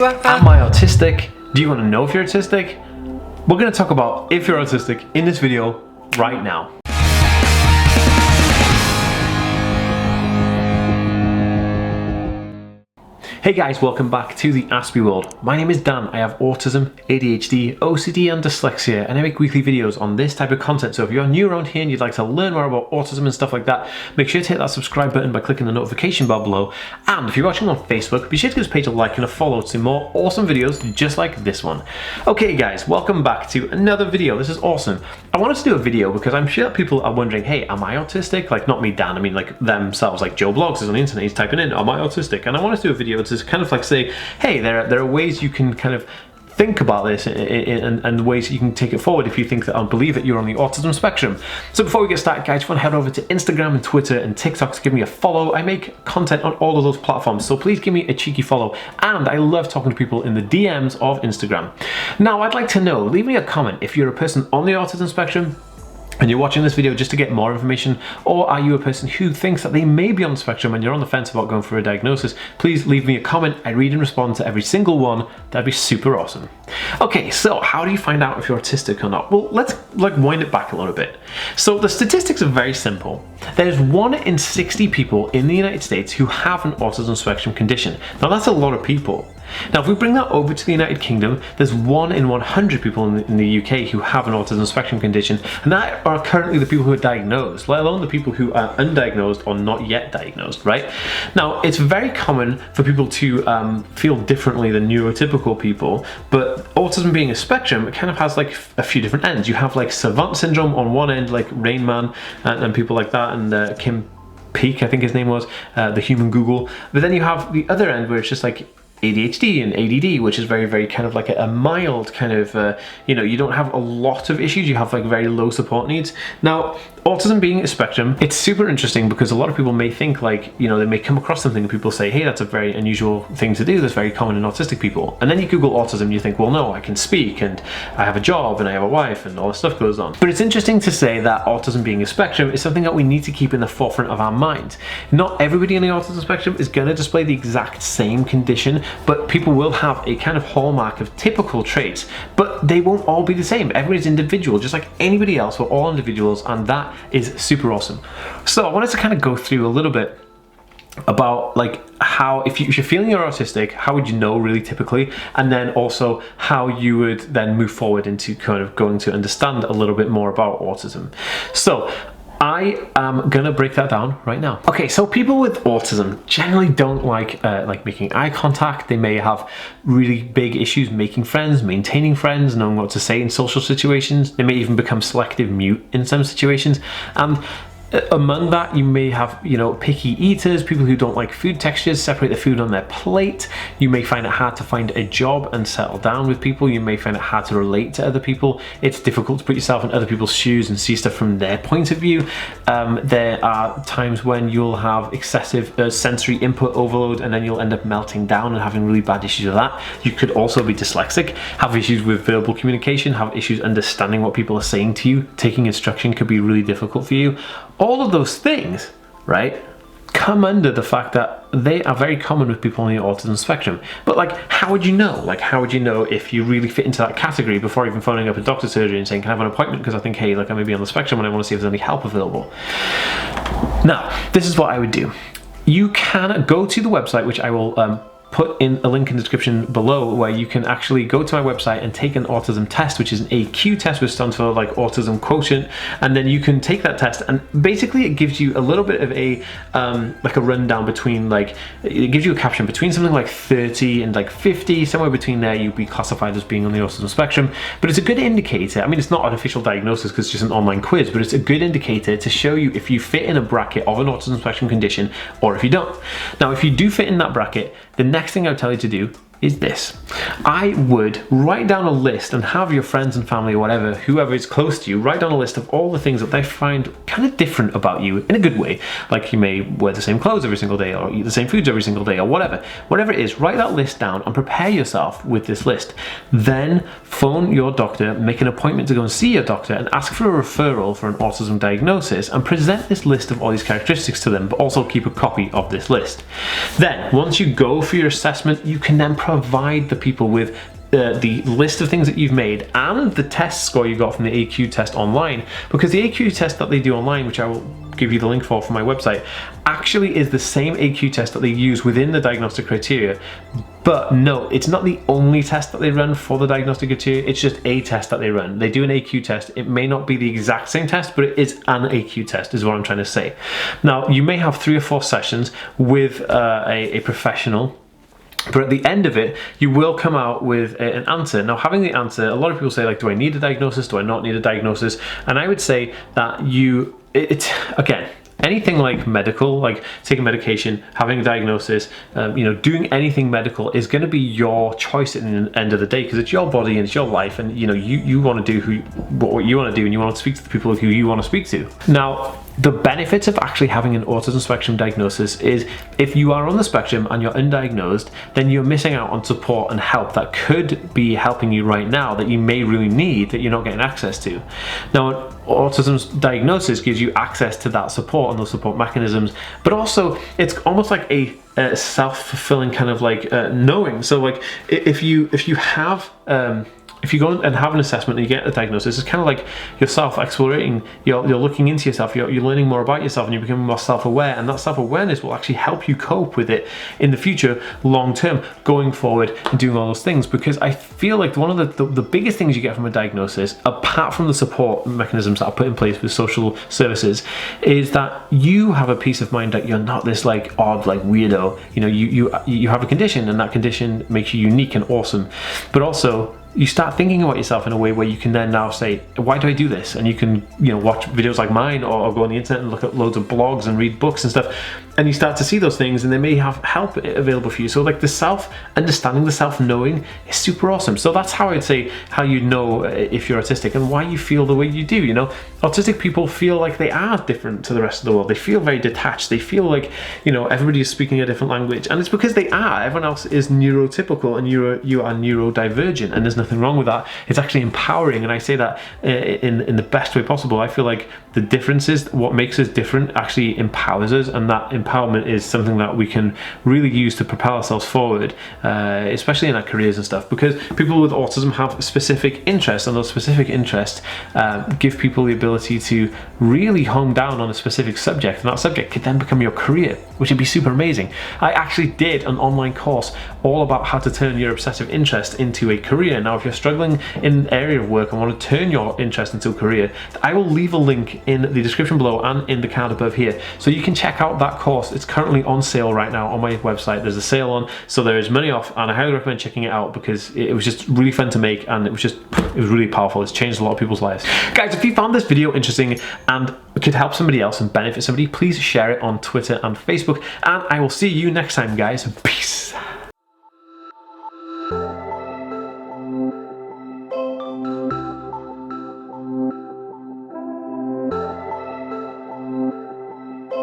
Am I autistic? Do you want to know if you're autistic? We're going to talk about if you're autistic in this video right now. Hey guys, welcome back to the TheAspieWorld. My name is Dan. I have autism, ADHD, OCD and dyslexia, and I make weekly videos on this type of content. So if you're new around here and you'd like to learn more about autism and stuff like that, make sure to hit that subscribe button by clicking the notification bar below. And if you're watching on Facebook, be sure to give this page a like and a follow to see more awesome videos just like this one. Okay guys, welcome back to another video. This is awesome. I wanted to do a video because I'm sure people are wondering, hey, am I autistic? Like not me, Dan, I mean like themselves, like Joe Blogs is on the internet, he's typing in, am I autistic? And I wanted to do a video to kind of like say, hey, there are ways you can kind of think about this and ways you can take it forward if you think that I believe that you're on the autism spectrum. So before we get started guys, if you want to head over to Instagram and Twitter and TikTok to give me a follow. I make content on all of those platforms, so please give me a cheeky follow. And I love talking to people in the DMs of Instagram. Now I'd like to know, leave me a comment if you're a person on the autism spectrum and you're watching this video just to get more information, or are you a person who thinks that they may be on the spectrum and you're on the fence about going for a diagnosis? Please leave me a comment. I read and respond to every single one. That'd be super awesome. Okay, so how do you find out if you're autistic or not? Well, let's wind it back a little bit. So the statistics are very simple. There's 1 in 60 people in the United States who have an autism spectrum condition. Now that's a lot of people. Now if we bring that over to the United Kingdom, there's 1 in 100 people in the UK who have an autism spectrum condition, and that are currently the people who are diagnosed, let alone the people who are undiagnosed or not yet diagnosed, right? Now it's very common for people to feel differently than neurotypical people, but autism being a spectrum, it kind of has like a few different ends. You have like savant syndrome on one end, like Rain Man and people like that, and Kim Peek, I think his name was, the human Google. But then you have the other end where it's just like ADHD and ADD, which is very, very kind of like a mild kind of, you know, you don't have a lot of issues, you have like very low support needs. Now, autism being a spectrum, it's super interesting because a lot of people may think like, you know, they may come across something and people say, hey, that's a very unusual thing to do, that's very common in autistic people. And then you Google autism and you think, well, no, I can speak and I have a job and I have a wife and all this stuff goes on. But it's interesting to say that autism being a spectrum is something that we need to keep in the forefront of our mind. Not everybody on the autism spectrum is going to display the exact same condition, but people will have a kind of hallmark of typical traits, but they won't all be the same. Everybody's individual, just like anybody else. We're all individuals, and that is super awesome. So I wanted to kind of go through a little bit about like how, if you're feeling you're autistic, how would you know really typically, and then also how you would then move forward into kind of going to understand a little bit more about autism. So I am gonna break that down right now. Okay, so people with autism generally don't like making eye contact. They may have really big issues making friends, maintaining friends, knowing what to say in social situations. They may even become selective mute in some situations. And among that, you may have, you know, picky eaters, people who don't like food textures, separate the food on their plate. You may find it hard to find a job and settle down with people. You may find it hard to relate to other people. It's difficult to put yourself in other people's shoes and see stuff from their point of view. There are times when you'll have excessive sensory input overload, and then you'll end up melting down and having really bad issues with that. You could also be dyslexic, have issues with verbal communication, have issues understanding what people are saying to you. Taking instruction could be really difficult for you. All of those things, right, come under the fact that they are very common with people on the autism spectrum. But like, how would you know? Like, how would you know if you really fit into that category before even phoning up a doctor's surgery and saying, can I have an appointment? Because I think, hey, like I may be on the spectrum and I want to see if there's any help available. Now, this is what I would do. You can go to the website, which I will put in a link in the description below, where you can actually go to my website and take an autism test, which is an AQ test, which stands for like autism quotient, and then you can take that test, and basically it gives you a little bit of a like a rundown between, like, it gives you a caption between something like 30 and like 50, somewhere between there you'd be classified as being on the autism spectrum. But it's a good indicator. I mean, it's not an official diagnosis because it's just an online quiz, but it's a good indicator to show you if you fit in a bracket of an autism spectrum condition or if you don't. Now, if you do fit in that bracket, the next thing I would tell you to do is this. I would write down a list and have your friends and family or whatever, whoever is close to you, write down a list of all the things that they find kind of different about you in a good way. Like you may wear the same clothes every single day or eat the same foods every single day or whatever. Whatever it is, write that list down and prepare yourself with this list. Then phone your doctor, make an appointment to go and see your doctor and ask for a referral for an autism diagnosis and present this list of all these characteristics to them, but also keep a copy of this list. Then, once you go for your assessment, you can then provide the people with the list of things that you've made and the test score you got from the AQ test online, because the AQ test that they do online, which I will give you the link for from my website, actually is the same AQ test that they use within the diagnostic criteria. But no, it's not the only test that they run for the diagnostic criteria, it's just a test that they run. They do an AQ test. It may not be the exact same test, but it is an AQ test, is what I'm trying to say. Now, you may have 3 or 4 sessions with a professional, but at the end of it, you will come out with an answer. Now, having the answer, a lot of people say, like, do I need a diagnosis? Do I not need a diagnosis? And I would say that again, anything like medical, like taking medication, having a diagnosis, doing anything medical is going to be your choice at the end of the day, because it's your body and it's your life, and you want to do what you want to do, and you want to speak to the people who you want to speak to. Now, the benefits of actually having an autism spectrum diagnosis is, if you are on the spectrum and you're undiagnosed, then you're missing out on support and help that could be helping you right now, that you may really need, that you're not getting access to. Now, autism's diagnosis gives you access to that support and those support mechanisms, but also it's almost like a self-fulfilling kind of like knowing. So like if you go and have an assessment and you get a diagnosis, it's kind of like you're self-explorating, you're looking into yourself, you're learning more about yourself, and you're becoming more self-aware, and that self-awareness will actually help you cope with it in the future, long term, going forward and doing all those things. Because I feel like one of the biggest things you get from a diagnosis, apart from the support mechanisms that are put in place with social services, is that you have a peace of mind that you're not this like odd, like weirdo. You have a condition, and that condition makes you unique and awesome. But also, you start thinking about yourself in a way where you can then now say, why do I do this? And you can watch videos like mine, or go on the internet and look at loads of blogs and read books and stuff, and you start to see those things, and they may have help available for you. So like the self-understanding, the self-knowing is super awesome. So that's how I'd say how you know if you're autistic and why you feel the way you do. Autistic people feel like they are different to the rest of the world. They feel very detached. They feel like everybody is speaking a different language, and it's because they are. Everyone else is neurotypical, and you are neurodivergent, and there's nothing wrong with that. It's actually empowering, and I say that in the best way possible. I feel like the differences, what makes us different, actually empowers us, and that empowerment is something that we can really use to propel ourselves forward, especially in our careers and stuff, because people with autism have specific interests, and those specific interests give people the ability to really hone down on a specific subject, and that subject could then become your career, which would be super amazing. I actually did an online course all about how to turn your obsessive interest into a career. Now, if you're struggling in an area of work and want to turn your interest into a career, I will leave a link in the description below and in the card above here, so you can check out that course. It's currently on sale right now on my website. There's a sale on, so there is money off, and I highly recommend checking it out, because it was just really fun to make, and it was really powerful. It's changed a lot of people's lives. Guys, if you found this video interesting and could help somebody else and benefit somebody, please share it on Twitter and Facebook, and I will see you next time, guys. Peace.